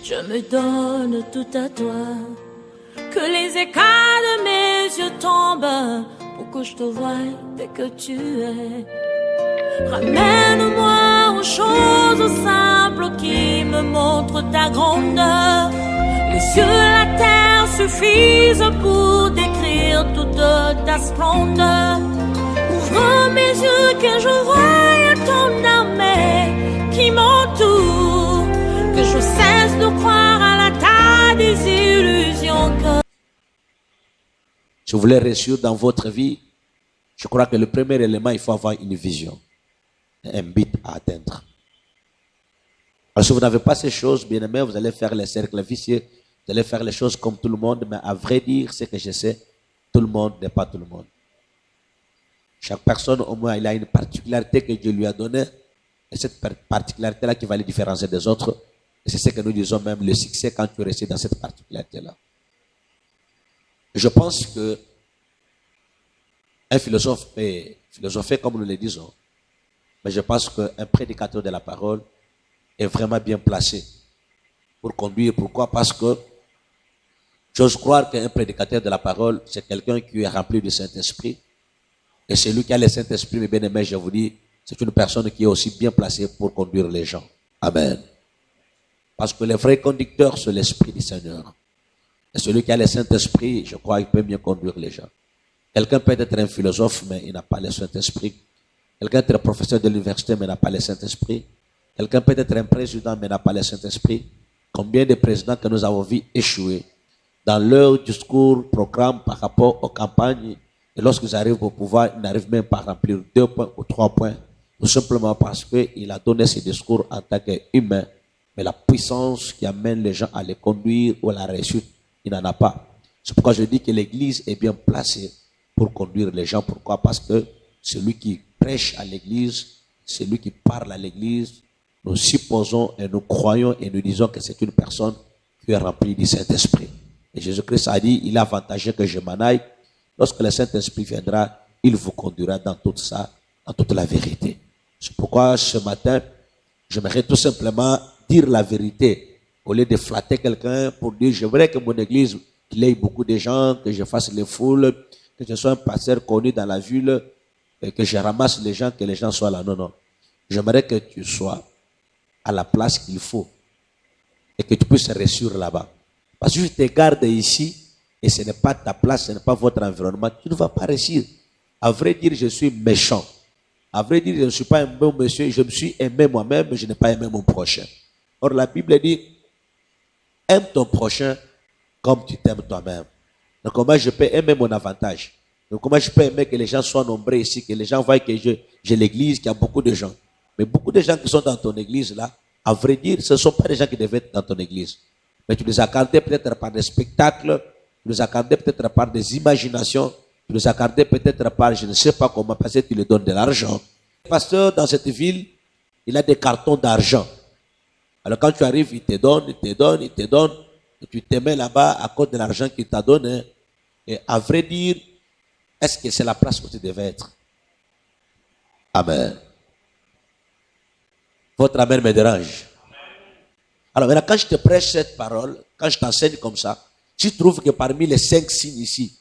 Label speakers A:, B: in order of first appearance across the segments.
A: je me donne tout à toi. Que les écailles de mes yeux tombent pour que je te voie dès que tu es. Ramène-moi aux choses simples qui me montrent ta grandeur. Les cieux, la terre suffisent pour décrire toute ta splendeur. Ouvre mes yeux que je voie ton armée qui m'entoure. Que je cesse de croire à la taille des illusions que...
B: Si vous voulez réussir dans votre vie, je crois que le premier élément, il faut avoir une vision, un but à atteindre. Alors si vous n'avez pas ces choses, bien aimé, vous allez faire les cercles vicieux, vous allez faire les choses comme tout le monde, mais à vrai dire, ce que je sais, tout le monde n'est pas tout le monde. Chaque personne, au moins, il a une particularité que Dieu lui a donnée, et cette particularité-là qui va les différencier des autres, et c'est ce que nous disons même, le succès quand tu réussis dans cette particularité-là. Je pense que un philosophe est philosophé comme nous le disons, mais je pense qu'un prédicateur de la parole est vraiment bien placé pour conduire. Pourquoi? Parce que j'ose croire qu'un prédicateur de la parole, c'est quelqu'un qui est rempli du Saint-Esprit. Et celui qui a le Saint-Esprit, mes bien-aimés, je vous dis, c'est une personne qui est aussi bien placée pour conduire les gens. Amen. Parce que le vrai conducteur, c'est l'Esprit du Seigneur. Et celui qui a le Saint-Esprit, je crois, il peut mieux conduire les gens. Quelqu'un peut être un philosophe, mais il n'a pas le Saint-Esprit. Quelqu'un peut être professeur de l'université, mais n'a pas le Saint-Esprit. Quelqu'un peut être un président, mais n'a pas le Saint-Esprit. Combien de présidents que nous avons vus échouer dans leur discours, programme par rapport aux campagnes, et lorsqu'ils arrivent au pouvoir, ils n'arrivent même pas à remplir 2 points ou 3 points, tout simplement parce qu'il a donné ses discours en tant qu'humain, mais la puissance qui amène les gens à les conduire ou à la réussite, il n'en a pas. C'est pourquoi je dis que l'Église est bien placée pour conduire les gens. Pourquoi? Parce que celui qui prêche à l'Église, celui qui parle à l'Église, nous supposons et nous croyons et nous disons que c'est une personne qui est remplie du Saint-Esprit. Et Jésus-Christ a dit, il est avantageux que je m'en aille. Lorsque le Saint-Esprit viendra, il vous conduira dans tout ça, dans toute la vérité. C'est pourquoi ce matin, j'aimerais tout simplement dire la vérité. Au lieu de flatter quelqu'un pour dire, j'aimerais que mon église, qu'il ait beaucoup de gens, que je fasse les foules, que je sois un pasteur connu dans la ville, et que je ramasse les gens, que les gens soient là. Non, non. J'aimerais que tu sois à la place qu'il faut et que tu puisses réussir là-bas. Parce que je te garde ici et ce n'est pas ta place, ce n'est pas votre environnement, tu ne vas pas réussir. À vrai dire, je suis méchant. À vrai dire, je ne suis pas un bon monsieur, je me suis aimé moi-même, mais je n'ai pas aimé mon prochain. Or, la Bible dit, aime ton prochain comme tu t'aimes toi-même. Donc, comment je peux aimer mon avantage? Donc, comment je peux aimer que les gens soient nombreux ici, que les gens voient que j'ai l'église, qu'il y a beaucoup de gens. Mais beaucoup de gens qui sont dans ton église là, à vrai dire, ce ne sont pas des gens qui devaient être dans ton église. Mais tu les as gardés peut-être par des spectacles, tu les as gardés peut-être par des imaginations, tu les as gardés peut-être par je ne sais pas comment, parce que tu leur donnes de l'argent. Le pasteur dans cette ville, il a des cartons d'argent. Alors quand tu arrives, il te donne, il te donne, il te donne, et tu te mets là-bas à cause de l'argent qu'il t'a donné. Et à vrai dire, est-ce que c'est la place où tu devais être? Amen. Votre amen me dérange. Alors maintenant, quand je te prêche cette parole, quand je t'enseigne comme ça, tu trouves que parmi les 5 signes ici,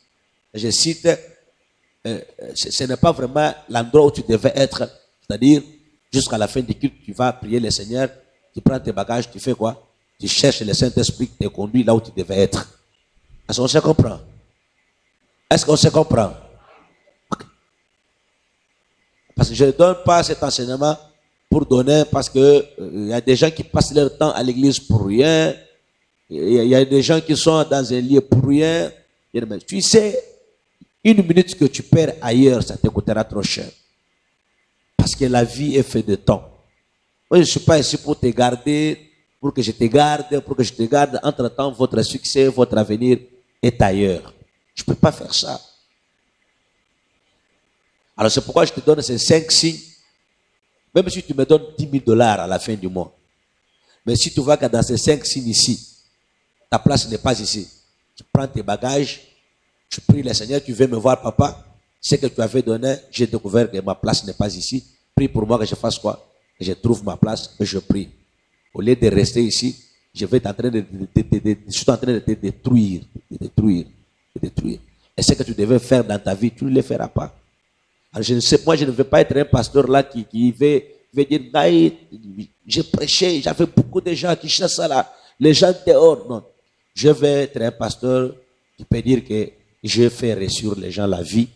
B: je cite, ce n'est pas vraiment l'endroit où tu devais être, c'est-à-dire jusqu'à la fin du culte, tu vas prier le Seigneur, tu prends tes bagages, tu fais quoi? Tu cherches le Saint-Esprit qui te conduit là où tu devais être. Est-ce qu'on se comprend? Est-ce qu'on se comprend? Okay. Parce que je ne donne pas cet enseignement pour donner, parce que y a des gens qui passent leur temps à l'église pour rien. Il y a des gens qui sont dans un lieu pour rien. Tu sais, 1 minute que tu perds ailleurs, ça te coûtera trop cher. Parce que la vie est faite de temps. Moi, je ne suis pas ici pour te garder, pour que je te garde, pour que je te garde. Entre-temps, votre succès, votre avenir est ailleurs. Je ne peux pas faire ça. Alors, c'est pourquoi je te donne ces 5 signes. Même si tu me donnes $10,000 à la fin du mois. Mais si tu vois que dans ces 5 signes ici, ta place n'est pas ici. Tu prends tes bagages, tu pries le Seigneur, tu veux me voir, papa. Ce que tu avais donné, j'ai découvert que ma place n'est pas ici. Prie pour moi que je fasse quoi? Que je trouve ma place et je prie. Au lieu de rester ici, je suis en train de te détruire, de détruire. Et ce que tu devais faire dans ta vie, tu ne le feras pas. Alors je ne sais, moi je ne veux pas être un pasteur là qui veut dire, j'ai prêché, j'avais beaucoup de gens qui cherchent ça là, les gens dehors. Non, je vais être un pasteur qui peut dire que je fais réussir les gens la vie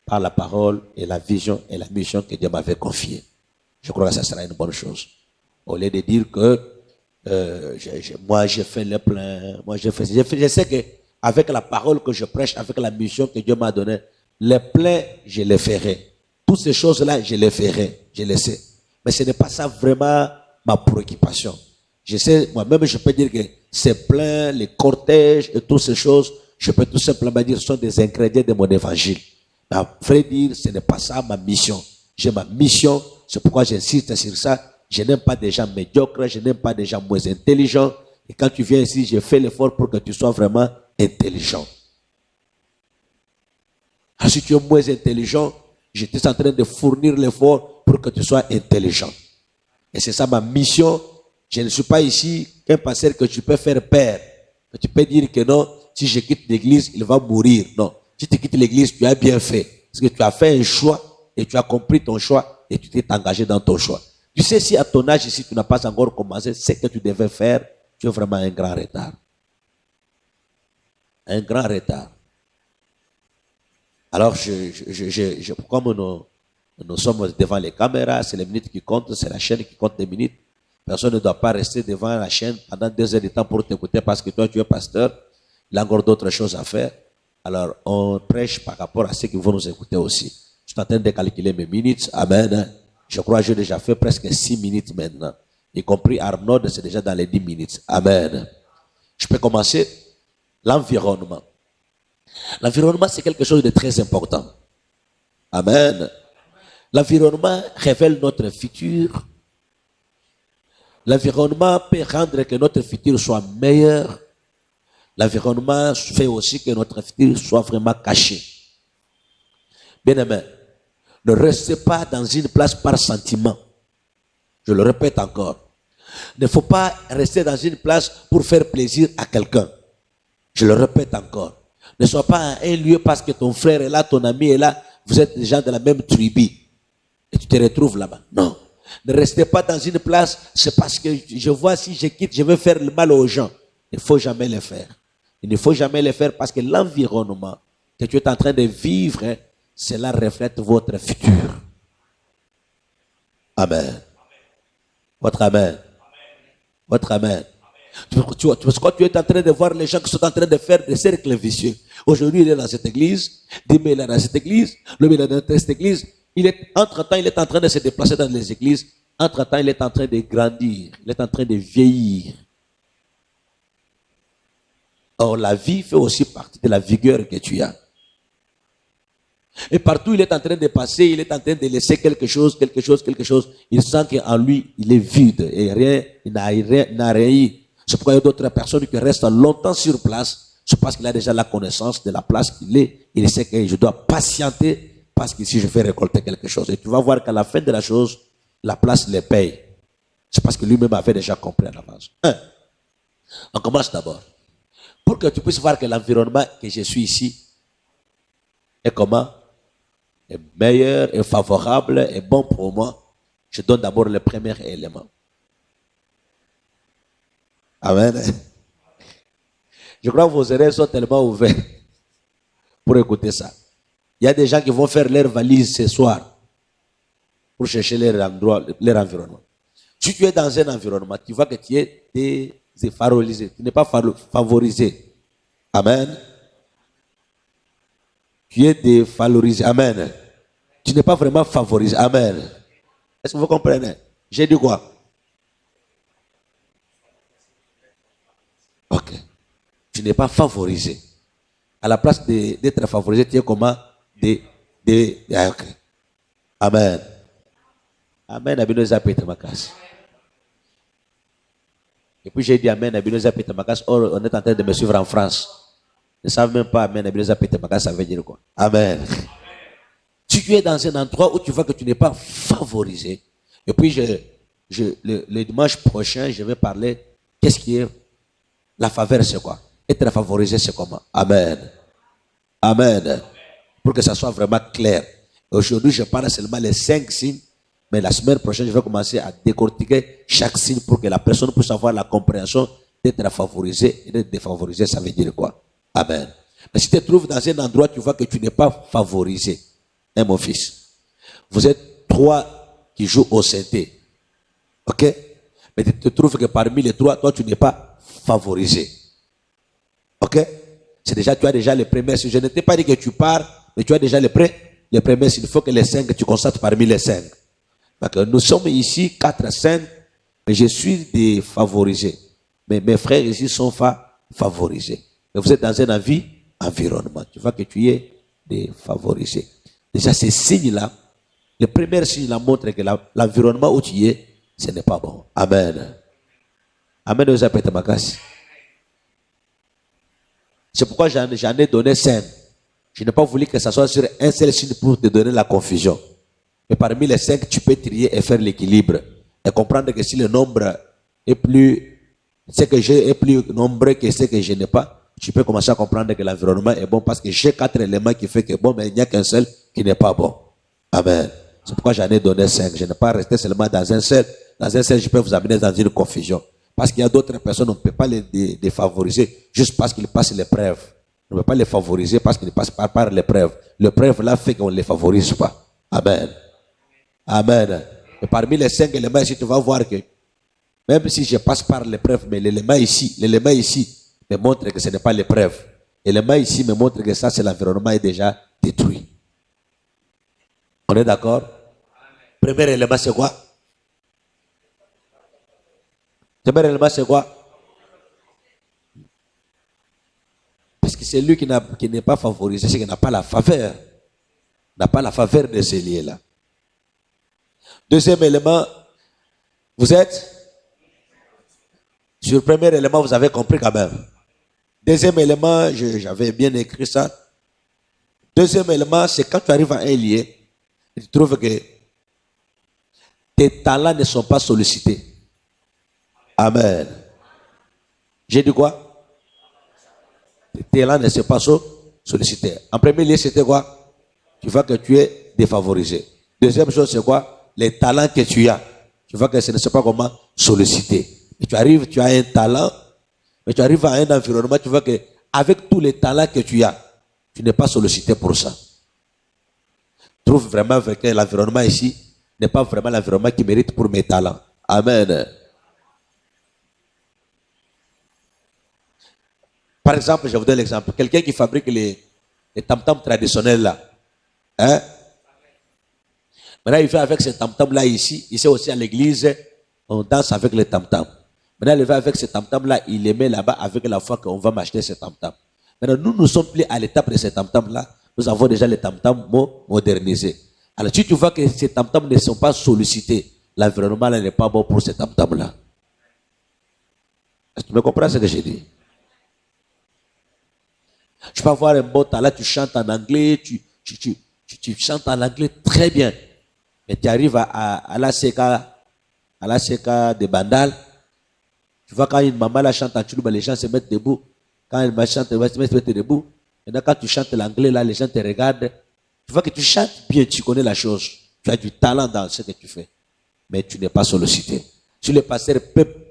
B: par la parole et la vision et la mission que Dieu m'avait confiée. Je crois que ça sera une bonne chose. Au lieu de dire que moi j'ai fait le plein, je sais que avec la parole que je prêche, avec la mission que Dieu m'a donnée, les pleins, je les ferai. Toutes ces choses-là, je les ferai, je les sais. Mais ce n'est pas ça vraiment ma préoccupation. Je sais, moi-même, je peux dire que ces pleins, les cortèges et toutes ces choses, je peux tout simplement dire, ce sont des ingrédients de mon évangile. Mais à vrai dire, ce n'est pas ça ma mission. J'ai ma mission, c'est pourquoi j'insiste sur ça. Je n'aime pas des gens médiocres, je n'aime pas des gens moins intelligents. Et quand tu viens ici, je fais l'effort pour que tu sois vraiment intelligent. Alors, si tu es moins intelligent, je suis en train de fournir l'effort pour que tu sois intelligent. Et c'est ça ma mission. Je ne suis pas ici qu'un pasteur que tu peux faire peur. Que tu peux dire que non, si je quitte l'église, il va mourir. Non. Si tu quittes l'église, tu as bien fait. Parce que tu as fait un choix et tu as compris ton choix et tu t'es engagé dans ton choix. Tu sais, si à ton âge ici, tu n'as pas encore commencé ce que tu devais faire, tu as vraiment un grand retard. Un grand retard. Alors, comme nous sommes devant les caméras, c'est les minutes qui comptent, c'est la chaîne qui compte les minutes. Personne ne doit pas rester devant la chaîne pendant 2 heures de temps pour t'écouter parce que toi, tu es pasteur. Il y a encore d'autres choses à faire. Alors, on prêche par rapport à ceux qui vont nous écouter aussi. Je suis en train de calculer mes minutes. Amen. Je crois que j'ai déjà fait presque 6 minutes maintenant. Y compris Arnaud, c'est déjà dans les 10 minutes. Amen. Je peux commencer. L'environnement. L'environnement, c'est quelque chose de très important. Amen. L'environnement révèle notre futur. L'environnement peut rendre que notre futur soit meilleur. L'environnement fait aussi que notre futur soit vraiment caché. Bien aimé, ne restez pas dans une place par sentiment. Je le répète encore. Il ne faut pas rester dans une place pour faire plaisir à quelqu'un. Je le répète encore. Ne sois pas à un lieu parce que ton frère est là, ton ami est là, vous êtes des gens de la même tribu. Et tu te retrouves là-bas. Non. Ne restez pas dans une place, c'est parce que je vois si je quitte, je vais faire le mal aux gens. Il ne faut jamais le faire. Il ne faut jamais le faire parce que l'environnement que tu es en train de vivre, cela reflète votre futur. Amen. Votre amen. Votre amen. Quand tu es en train de voir les gens qui sont en train de faire des cercles vicieux. Aujourd'hui, il est dans cette église. Demain, il est dans cette église. Demain, il est dans cette église. Entre-temps, il est en train de se déplacer dans les églises. Entre-temps, il est en train de grandir. Il est en train de vieillir. Or, la vie fait aussi partie de la vigueur que tu as. Et partout, il est en train de passer, il est en train de laisser quelque chose. Il sent qu'en lui, il est vide et rien, il n'a rien. C'est pourquoi il y a d'autres personnes qui restent longtemps sur place. C'est parce qu'il a déjà la connaissance de la place qu'il est. Il sait que je dois patienter parce qu'ici, je vais récolter quelque chose. Et tu vas voir qu'à la fin de la chose, la place les paye. C'est parce que lui-même avait déjà compris à l'avance. On commence d'abord. Pour que tu puisses voir que l'environnement que je suis ici est comment? Est meilleur, est favorable, est bon pour moi. Je donne d'abord le premier élément. Amen. Je crois que vos oreilles sont tellement ouvertes pour écouter ça. Il y a des gens qui vont faire leur valise ce soir pour chercher leur endroit, leur environnement. Si tu es dans un environnement, tu vois que tu es défavorisé. Tu n'es pas favorisé. Amen. Tu es dévalorisé. Amen. Tu n'es pas vraiment favorisé. Amen. Est-ce que vous comprenez? J'ai dit quoi? Ok. Tu n'es pas favorisé. À la place d'être favorisé, tu es comment? Ok. Amen. Amen. Abinoza Petramakas. Et puis j'ai dit Amen. Abinoza Petramakas. Or, on est en train de me suivre en France. Ils ne savent même pas Amen. Abinoza Petramakas, ça veut dire quoi? Amen. Si tu es dans un endroit où tu vois que tu n'es pas favorisé, et puis le dimanche prochain, je vais parler qu'est-ce qui est La faveur, c'est quoi? Être favorisé, c'est comment? Amen. Amen. Pour que ça soit vraiment clair. Aujourd'hui, je parle seulement les 5 signes, mais la semaine prochaine, je vais commencer à décortiquer chaque signe pour que la personne puisse avoir la compréhension d'être favorisé et d'être défavorisé. Ça veut dire quoi? Amen. Mais si tu te trouves dans un endroit, tu vois que tu n'es pas favorisé. Hein, mon fils? Vous êtes 3 qui jouent au synthé. Ok? Mais tu te trouves que parmi les 3, toi, tu n'es pas favorisé. Ok? C'est déjà, tu as déjà les premiers signes. Je ne t'ai pas dit que tu pars, mais tu as déjà les premiers signes. Il faut que les 5, tu constates parmi les 5. Parce que nous sommes ici 4 à 5, mais je suis défavorisé. Mais mes frères ici sont favorisés. Mais vous êtes dans un environnement. Tu vois que tu es défavorisé. Déjà, ces signes-là, les premiers signes là montrent que l'environnement où tu es, ce n'est pas bon. Amen. Amen. Nous appelons ma grâce. C'est pourquoi j'en ai donné 5. Je n'ai pas voulu que ça soit sur un seul signe pour te donner la confusion. Mais parmi les 5, tu peux trier et faire l'équilibre. Et comprendre que si le nombre est plus, ce que j'ai est plus nombreux que ce que je n'ai pas, tu peux commencer à comprendre que l'environnement est bon parce que j'ai 4 éléments qui font que bon, mais il n'y a qu'un seul qui n'est pas bon. Amen. C'est pourquoi j'en ai donné 5. Je n'ai pas resté seulement dans un seul. Dans un seul, je peux vous amener dans une confusion. Parce qu'il y a d'autres personnes, on ne peut pas les défavoriser juste parce qu'ils passent l'épreuve. On ne peut pas les favoriser parce qu'ils ne passent pas par l'épreuve. L'épreuve là fait qu'on ne les favorise pas. Amen. Amen. Et parmi les 5 éléments ici, tu vas voir que même si je passe par l'épreuve, mais l'élément ici me montre que ce n'est pas l'épreuve. L'élément ici me montre que ça, c'est l'environnement est déjà détruit. On est d'accord? Premier élément, c'est quoi? Premier élément, c'est quoi? Parce que c'est lui qui n'est pas favorisé, c'est qu'il n'a pas la faveur. N'a pas la faveur de ces liés-là. Deuxième élément, vous êtes sur le premier élément, vous avez compris quand même. Deuxième élément, j'avais bien écrit ça. Deuxième élément, c'est quand tu arrives à un lieu, tu trouves que tes talents ne sont pas sollicités. Amen. J'ai dit quoi? Tes talents ne sont pas sollicités. En premier lieu, c'était quoi? Tu vois que tu es défavorisé. Deuxième chose, c'est quoi? Les talents que tu as. Tu vois que ce ne sont pas comment solliciter. Et tu arrives, tu as un talent, mais tu arrives à un environnement, tu vois que avec tous les talents que tu as, tu n'es pas sollicité pour ça. Trouve vraiment que l'environnement ici n'est pas vraiment l'environnement qui mérite pour mes talents. Amen. Par exemple, je vous donne l'exemple. Quelqu'un qui fabrique les tam-tams traditionnels là. Hein? Maintenant, il fait avec ces tam-tams là ici. Ici aussi à l'église, on danse avec les tam-tams. Maintenant, il va avec ces tam-tams là, il les met là-bas avec la foi qu'on va m'acheter ces tam-tams. Maintenant, nous sommes plus à l'étape de ces tam-tams là. Nous avons déjà les tam-tams modernisés. Alors, si tu vois que ces tam-tams ne sont pas sollicités, l'environnement là n'est pas bon pour ces tam-tams là. Est-ce que tu me comprends ce que j'ai dit? Tu peux avoir un bon talent, tu chantes en anglais, tu chantes en anglais très bien. Mais tu arrives à la CK de Bandal. Tu vois quand une maman la chante en Tchoulouba, les gens se mettent debout. Quand elle chante, elle va se mettre debout. Maintenant, quand tu chantes l'anglais, là, les gens te regardent. Tu vois que tu chantes bien, tu connais la chose. Tu as du talent dans ce que tu fais. Mais tu n'es pas sollicité. Si le pasteur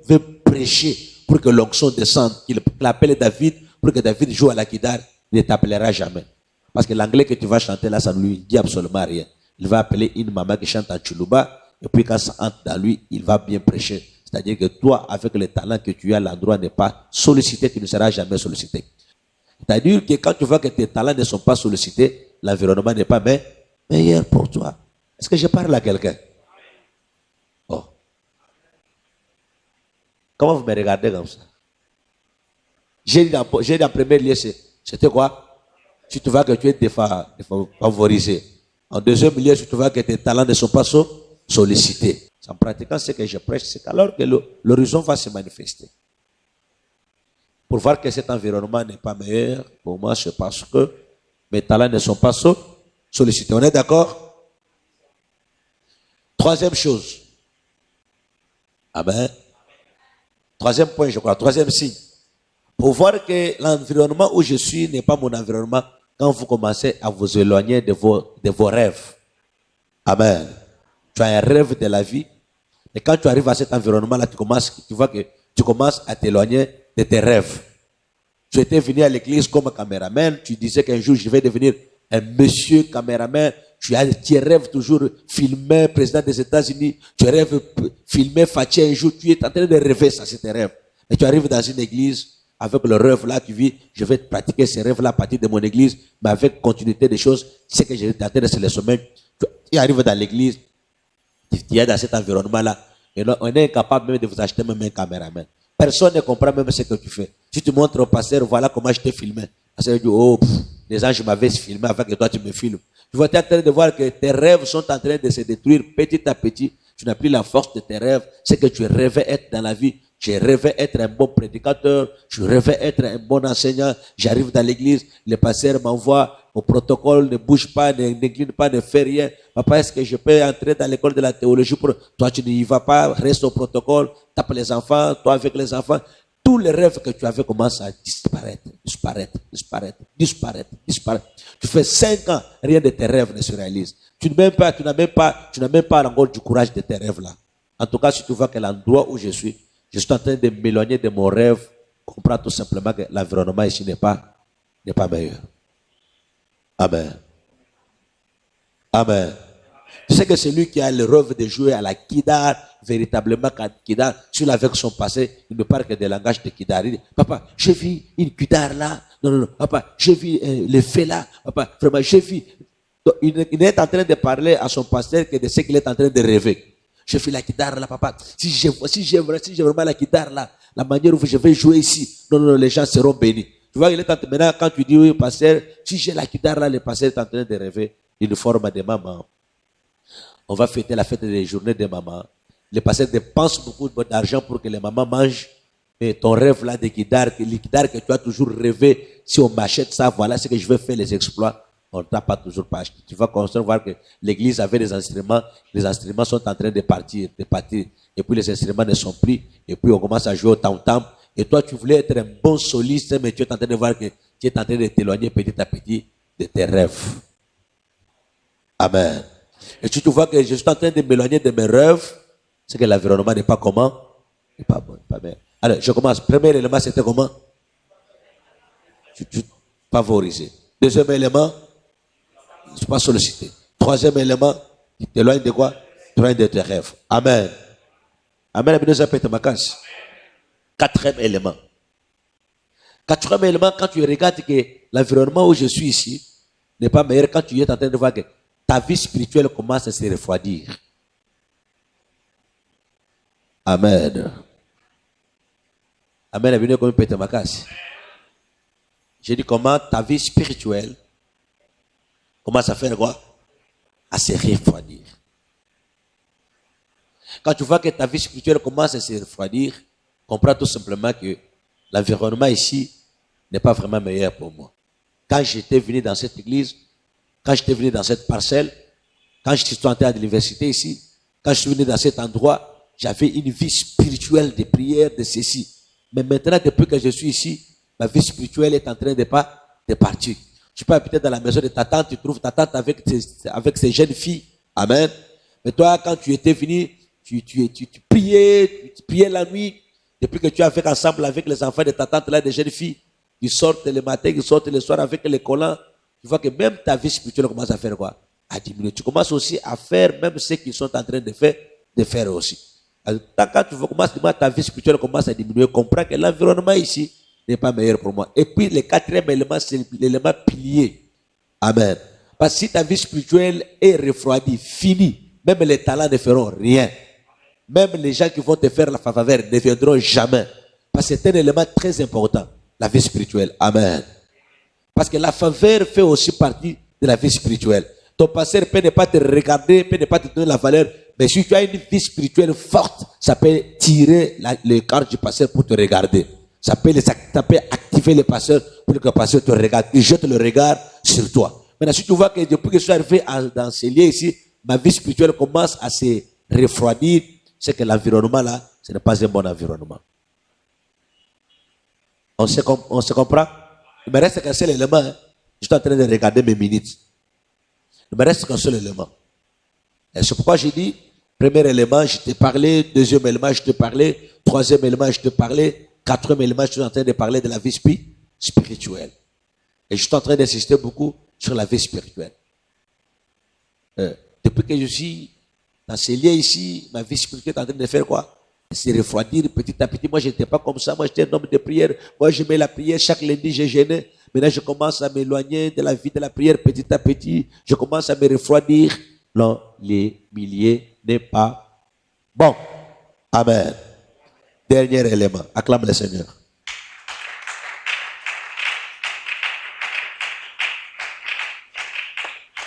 B: veut prêcher pour que l'onction descende, qu'il appelle David, pour que David joue à la guitare, il ne t'appellera jamais. Parce que l'anglais que tu vas chanter là, ça ne lui dit absolument rien. Il va appeler une maman qui chante en Tchoulouba, et puis quand ça entre dans lui, il va bien prêcher. C'est-à-dire que toi, avec le talent que tu as, l'endroit n'est pas sollicité, tu ne seras jamais sollicité. C'est-à-dire que quand tu vois que tes talents ne sont pas sollicités, l'environnement n'est pas meilleur pour toi. Est-ce que je parle à quelqu'un? Oh. Comment vous me regardez comme ça? J'ai dit en premier lieu, c'était quoi? Si tu vois que tu es défavorisé. En deuxième lieu, si tu vois que tes talents ne sont pas sollicités. En pratiquant ce que je prêche, c'est alors que l'horizon va se manifester. Pour voir que cet environnement n'est pas meilleur, pour moi, c'est parce que mes talents ne sont pas sollicités. On est d'accord? Troisième chose. Amen. Troisième point, je crois. Troisième signe. Pour voir que l'environnement où je suis n'est pas mon environnement quand vous commencez à vous éloigner de vos rêves. Amen. Tu as un rêve de la vie. Et quand tu arrives à cet environnement-là, tu vois que tu commences à t'éloigner de tes rêves. Tu étais venu à l'église comme caméraman. Tu disais qu'un jour, je vais devenir un monsieur caméraman. Tu rêves toujours filmer président des États-Unis. Tu rêves filmer Fatih un jour. Tu es en train de rêver ça, c'est tes rêves. Et tu arrives dans une église avec le rêve là, tu vis, je vais pratiquer ces rêves là à partir de mon église, mais avec continuité des choses. C'est que j'ai tenté de se les sommeils. Tu arrives dans l'église, tu es dans cet environnement là. Et là, on est incapable même de vous acheter même un caméraman. Personne ne comprend même ce que tu fais. Si tu montres au pasteur, voilà comment je t'ai filmé. Le pasteur dit, oh, les anges m'avaient filmé avant que toi tu me filmes. Tu vas être en train de voir que tes rêves sont en train de se détruire petit à petit. Tu n'as plus la force de tes rêves. C'est que tu rêvais être dans la vie. Je rêvais être un bon prédicateur. Je rêvais être un bon enseignant. J'arrive dans l'église. Le pasteur m'envoie au protocole. Ne bouge pas, n'incline pas, ne fais rien. Papa, est-ce que je peux entrer dans l'école de la théologie pour... Toi, tu n'y vas pas. Reste au protocole. Tape les enfants. Toi, avec les enfants. Tous les rêves que tu avais commencent à disparaître. Tu fais 5 ans. Rien de tes rêves ne se réalise. Tu n'as même pas encore du courage de tes rêves là. En tout cas, si tu vois que l'endroit où je suis en train de m'éloigner de mon rêve, comprends tout simplement que l'environnement ici n'est pas meilleur. Amen. Amen. Tu sais que celui qui a le rêve de jouer à la kidar, véritablement quand kidar, celui avec son passé, il ne parle que des langages de kidar. Il dit, papa, j'ai vu une kidar là. Non, papa, j'ai vu le fait là. Papa, vraiment, j'ai vu. Donc, il n'est en train de parler à son pasteur que de ce qu'il est en train de rêver. Je fais la guitare là, papa. Si j'ai vraiment la guitare là, la manière où je vais jouer ici, non, les gens seront bénis. Tu vois, maintenant, quand tu dis, oui, pasteur, si j'ai la guitare là, le pasteur est en train de rêver une forme de maman. On va fêter la fête des journées des mamans. Le pasteur dépense beaucoup d'argent pour que les mamans mangent. Et ton rêve là de guitare, les guitares que tu as toujours rêvé, si on m'achète ça, voilà ce que je vais faire, les exploits. On ne t'a pas toujours pas acheté. Tu vas voir que l'église avait des instruments. Les instruments sont en train de partir. Et puis les instruments ne sont plus. Et puis on commence à jouer au tam-tam. Et toi, tu voulais être un bon soliste, mais tu es en train de voir que tu es en train de t'éloigner petit à petit de tes rêves. Amen. Et tu vois que je suis en train de m'éloigner de mes rêves. C'est que l'environnement n'est pas comment? N'est pas bon, pas bien. Alors, je commence. Premier élément, c'était comment? Tu favoriser. Deuxième élément, je ne suis pas sollicité. Troisième élément, tu t'éloignes de quoi? Tu t'éloignes de tes rêves. Amen. Amen. Quatrième élément. Quatrième élément, quand tu regardes que l'environnement où je suis ici n'est pas meilleur, quand tu es en train de voir que ta vie spirituelle commence à se refroidir. Amen. Amen. J'ai dit comment ta vie spirituelle commence à faire quoi? À se refroidir. Quand tu vois que ta vie spirituelle commence à se refroidir, comprends tout simplement que l'environnement ici n'est pas vraiment meilleur pour moi. Quand j'étais venu dans cette église, quand j'étais venu dans cette parcelle, quand je suis entré à l'université ici, quand je suis venu dans cet endroit, j'avais une vie spirituelle de prière, de ceci. Mais maintenant, depuis que je suis ici, ma vie spirituelle est en train de partir. Tu peux habiter dans la maison de ta tante, tu trouves ta tante avec ses jeunes filles. Amen. Mais toi, quand tu étais venu, tu priais la nuit. Depuis que tu as fait ensemble avec les enfants de ta tante, là, des jeunes filles, qui sortent le matin, qui sortent le soir avec les collants. Tu vois que même ta vie spirituelle commence à faire quoi? À diminuer. Tu commences aussi à faire même ce qu'ils sont en train de faire aussi. Alors, quand tu vois ta vie spirituelle commence à diminuer, comprends que l'environnement ici n'est pas meilleur pour moi. Et puis, le quatrième élément, c'est l'élément pilier. Amen. Parce que si ta vie spirituelle est refroidie, finie, même les talents ne feront rien. Même les gens qui vont te faire la faveur ne viendront jamais. Parce que c'est un élément très important, la vie spirituelle. Amen. Parce que la faveur fait aussi partie de la vie spirituelle. Ton pasteur peut ne pas te regarder, peut ne pas te donner la valeur, mais si tu as une vie spirituelle forte, ça peut tirer le cœur du pasteur pour te regarder. Ça peut activer le pasteur pour que le pasteur te regarde. Il jette le regard sur toi. Maintenant, si tu vois que depuis que je suis arrivé dans ces lieux ici, ma vie spirituelle commence à se refroidir, c'est que l'environnement là, ce n'est pas un bon environnement. On se comprend? Il me reste qu'un seul élément. Hein. Je suis en train de regarder mes minutes. Il me reste qu'un seul élément. Et c'est pourquoi j'ai dit, premier élément, je t'ai parlé. Deuxième élément, je t'ai parlé. Troisième élément, je t'ai parlé. Quatrième élément, je suis en train de parler de la vie spirituelle. Et je suis en train d'insister beaucoup sur la vie spirituelle. Depuis que je suis dans ces liens ici, ma vie spirituelle est en train de faire quoi? Se refroidir petit à petit. Moi, je n'étais pas comme ça. Moi, j'étais un homme de prière. Moi, j'aimais la prière. Chaque lundi, je jeûnais. Maintenant, je commence à m'éloigner de la vie de la prière petit à petit. Je commence à me refroidir. Non, les milliers n'est pas bon. Amen. Dernier élément. Acclame le Seigneur.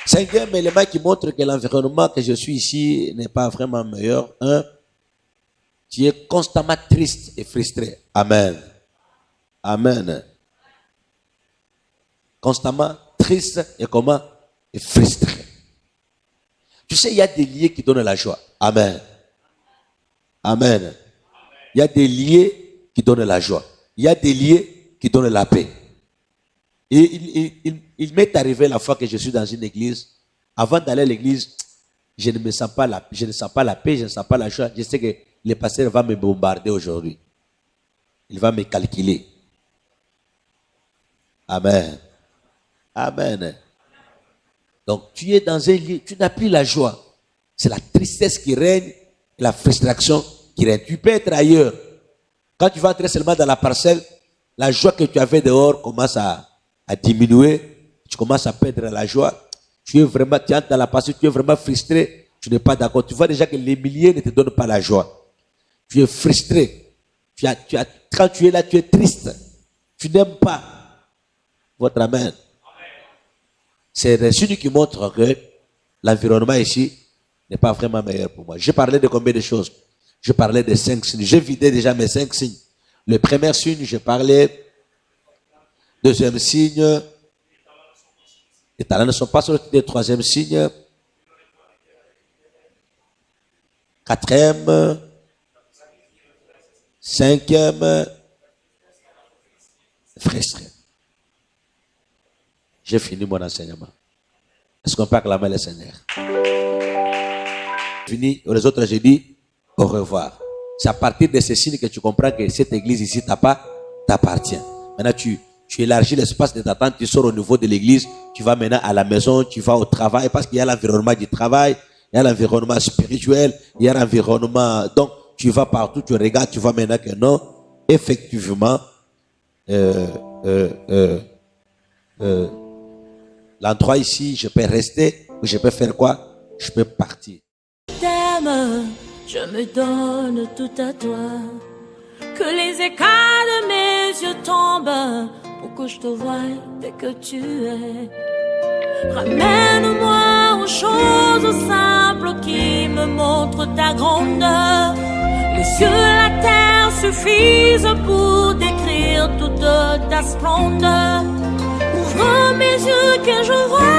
B: Cinquième élément qui montre que l'environnement que je suis ici n'est pas vraiment meilleur. Un, tu es constamment triste et frustré. Amen. Amen. Constamment triste et comment? Et frustré. Tu sais, il y a des liens qui donnent la joie. Amen. Amen. Il y a des liens qui donnent la joie. Il y a des liens qui donnent la paix. Et il m'est arrivé la fois que je suis dans une église. Avant d'aller à l'église, je ne sens pas la paix, je ne sens pas la joie. Je sais que le pasteur va me bombarder aujourd'hui. Il va me calculer. Amen. Amen. Donc, tu es dans un lieu, tu n'as plus la joie. C'est la tristesse qui règne, la frustration qui règne. Tu peux être ailleurs. Quand tu vas entrer seulement dans la parcelle, la joie que tu avais dehors commence à diminuer. Tu commences à perdre la joie. Tu entres dans la parcelle, tu es vraiment frustré. Tu n'es pas d'accord. Tu vois déjà que les milliers ne te donnent pas la joie. Tu es frustré. Quand tu es là, tu es triste. Tu n'aimes pas. Votre amen. C'est un signe qui montre que l'environnement ici n'est pas vraiment meilleur pour moi. J'ai parlé de combien de choses? Je parlais de 5 signes. J'ai vidé déjà mes 5 signes. Le premier signe, je parlais. Deuxième signe. Les talents ne sont pas sortis. Le troisième signe. Quatrième. Cinquième. Frustré. J'ai fini mon enseignement. Est-ce qu'on peut acclamer le Seigneur? Fini. Les autres, j'ai dit au revoir. C'est à partir de ces signes que tu comprends que cette église ici t'appartient. Maintenant, tu élargis l'espace de t'attente, tu sors au niveau de l'église, tu vas maintenant à la maison, tu vas au travail, parce qu'il y a l'environnement du travail, il y a l'environnement spirituel, il y a l'environnement... Donc, tu vas partout, tu regardes, tu vois maintenant que non, effectivement, l'endroit ici, je peux rester, ou je peux faire quoi? Je peux partir.
A: T'aime, je me donne tout à toi. Que les écailles de mes yeux tombent pour que je te voie dès que tu es. Ramène-moi aux choses simples qui me montrent ta grandeur. Les cieux, la terre suffisent pour décrire toute ta splendeur. Ouvre mes yeux que je vois